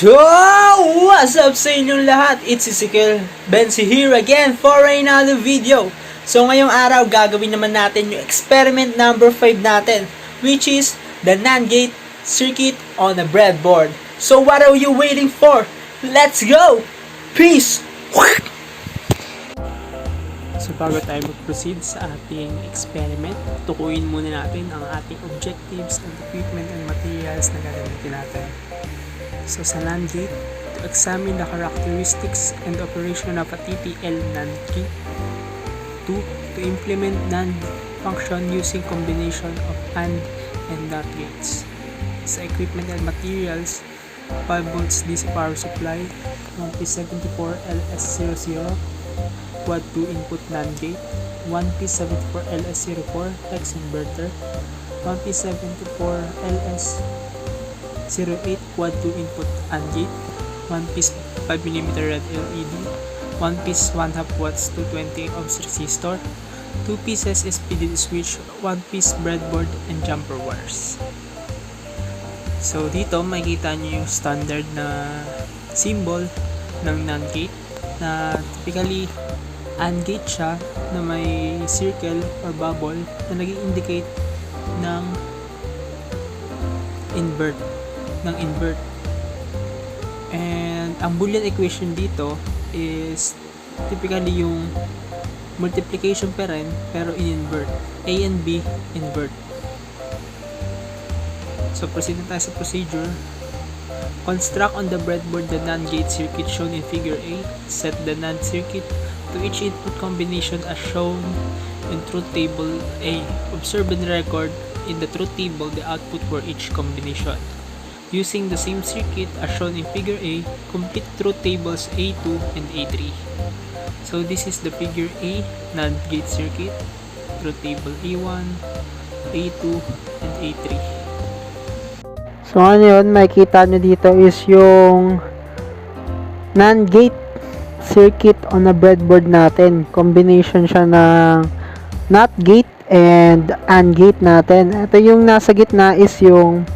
So, what's up sa inyong lahat? It's Ezekiel Benzi here again for another video. So, ngayong araw, gagawin naman natin yung experiment number 5 natin, which is the NAND gate circuit on a breadboard. So, what are you waiting for? Let's go! Peace! So, bago tayo mag-proceed sa ating experiment, tukuyin muna natin ang ating objectives and equipment and materials na gagamitin natin. So, sa NAND gate, to examine the characteristics and operation of a TTL NAND gate. 2. To implement NAND function using combination of AND and NOT gates. Sa equipment and materials, 5 volts DC power supply, 1P74 LS00, quad 2 input NAND gate, 1P74 LS04 hex inverter, 1P74 LS08 quad 2 input AND gate, 1 piece 5mm red LED, 1 piece 1/2 watts 220 ohms resistor, 2 pieces SPD switch, 1 piece breadboard and jumper wires. So dito makikita nyo yung standard na symbol ng NAND gate na typically AND gate siya na may circle or bubble na nag-indicate ng invert. And ang Boolean equation dito is typically yung multiplication pa rin pero in-invert. A and B invert. So proceed na tayo sa procedure. Construct on the breadboard the NAND gate circuit shown in figure A. Set the NAND circuit to each input combination as shown in truth table A. Observe and record in the truth table the output for each combination. Using the same circuit as shown in figure A, complete truth tables A2 and A3. So this is the figure A NAND gate circuit, truth table A1, A2, and A3. So ano yun, makikita nyo dito is yung NAND gate circuit on a breadboard natin. Combination siya ng NOT gate and AND gate natin. Ito yung nasa gitna is yung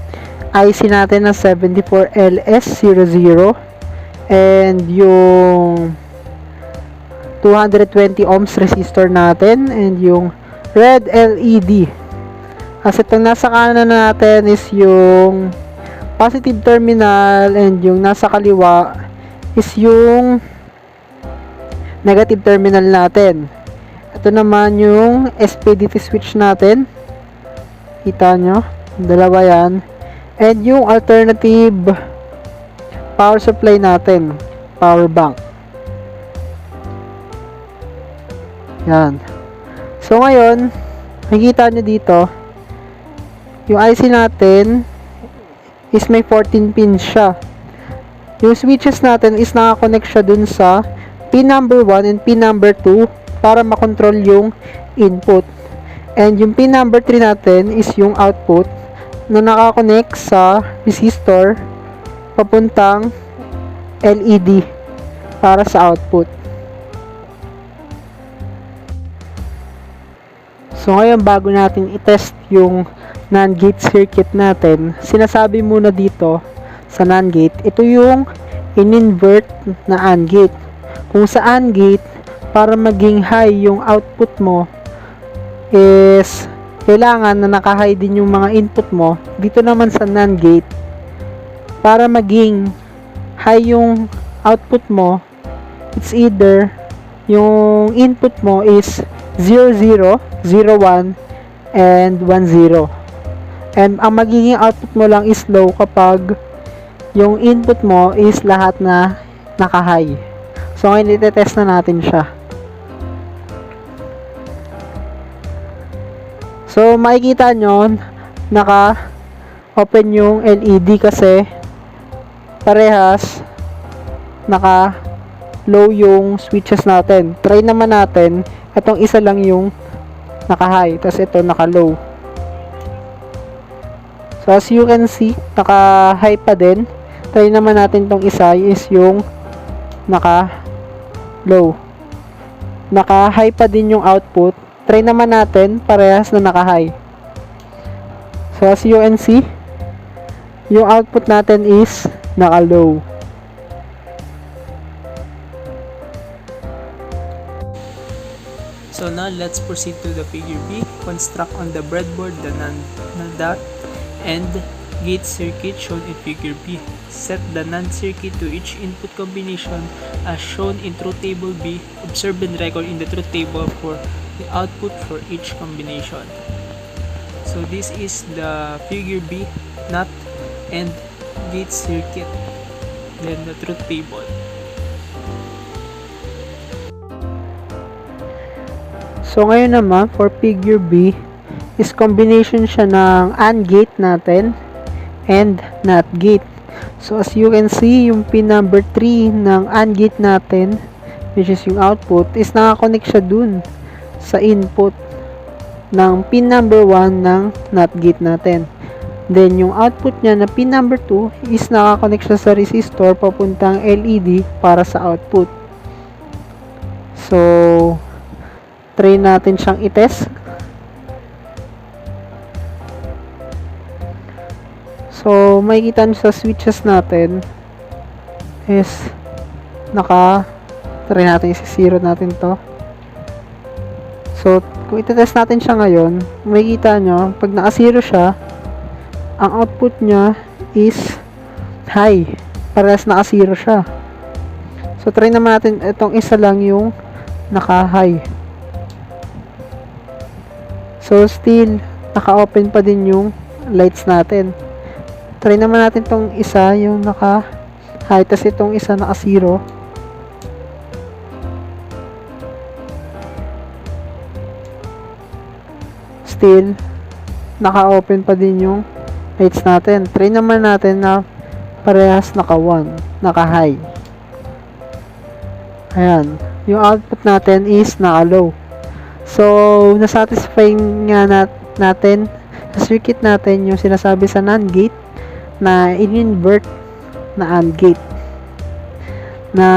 IC natin na 74LS00 and yung 220 ohms resistor natin and yung red LED. As itong nasa kanan natin is yung positive terminal and yung nasa kaliwa is yung negative terminal natin. Ito naman yung SPD switch natin. Kita nyo? Dalawa yan. And yung alternative power supply natin. Power bank. Yan. So ngayon, makikita nyo dito, yung IC natin is may 14 pins siya. Yung switches natin is nakakonect siya dun sa pin number 1 and pin number 2 para makontrol yung input. And yung pin number 3 natin is yung output na nakakonect sa resistor papuntang LED para sa output. So ngayon, bago natin i-test yung NAND gate circuit natin, sinasabi muna dito sa NAND gate, ito yung in-invert na AND gate. Kung sa AND gate, para maging high yung output mo is kailangan na naka-high din yung mga input mo. Dito naman sa NAND gate, para maging high yung output mo, it's either yung input mo is 00, 01, and 10. And ang magiging output mo lang is low kapag yung input mo is lahat na naka-high. So ngayon itetest na natin siya. So makikita nyo, naka-open yung LED kasi parehas naka-low yung switches natin. Try naman natin, itong isa lang yung naka-high, tapos ito naka-low. So as you can see, naka-high pa din. Try naman natin tong isa is yung naka-low. Naka-high pa din yung output. Try naman natin parehas na naka-high. So as you can see, yung output natin is naka-low. So now let's proceed to the figure B. Construct on the breadboard the NAND dot and gate circuit shown in figure B. Set the NAND circuit to each input combination as shown in truth table B. Observe and record in the truth table for the output for each combination. So this is the figure B, NOT and gate circuit, then the truth table. So ngayon naman for figure B is combination siya ng AND gate natin and NOT gate. So as you can see, yung pin number 3 ng AND gate natin, which is yung output, is nakakonect siya dun sa input ng pin number 1 ng NOT gate natin. Then yung output niya na pin number 2 is nakakonect siya sa resistor papuntang LED para sa output. So try natin siyang i-test. So makikita nyo sa switches natin is try natin isi-zero natin to. So kung iti-test natin siya ngayon, makikita nyo pag naka-zero siya, ang output niya is high, parehas naka-zero siya. So try naman natin itong isa lang yung naka-high. So still naka-open pa din yung lights natin. Try naman natin tong isa yung naka-high, tas itong isa naka-zero. Still naka-open pa din yung lights natin. Try naman natin na parehas naka-1, naka-high. Ayan, yung output natin is naka-low. So nasatisfy nga natin sa circuit natin yung sinasabi sa NAND gate na in-invert na AND gate, na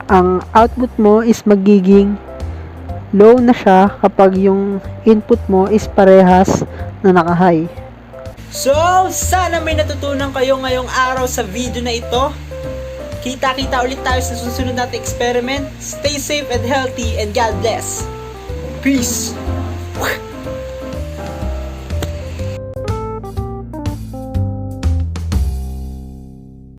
ang output mo is magiging low na siya kapag yung input mo is parehas na naka-high. So, sana may natutunan kayo ngayong araw sa video na ito. Kita-kita ulit tayo sa susunod nating experiment. Stay safe and healthy and God bless. Peace!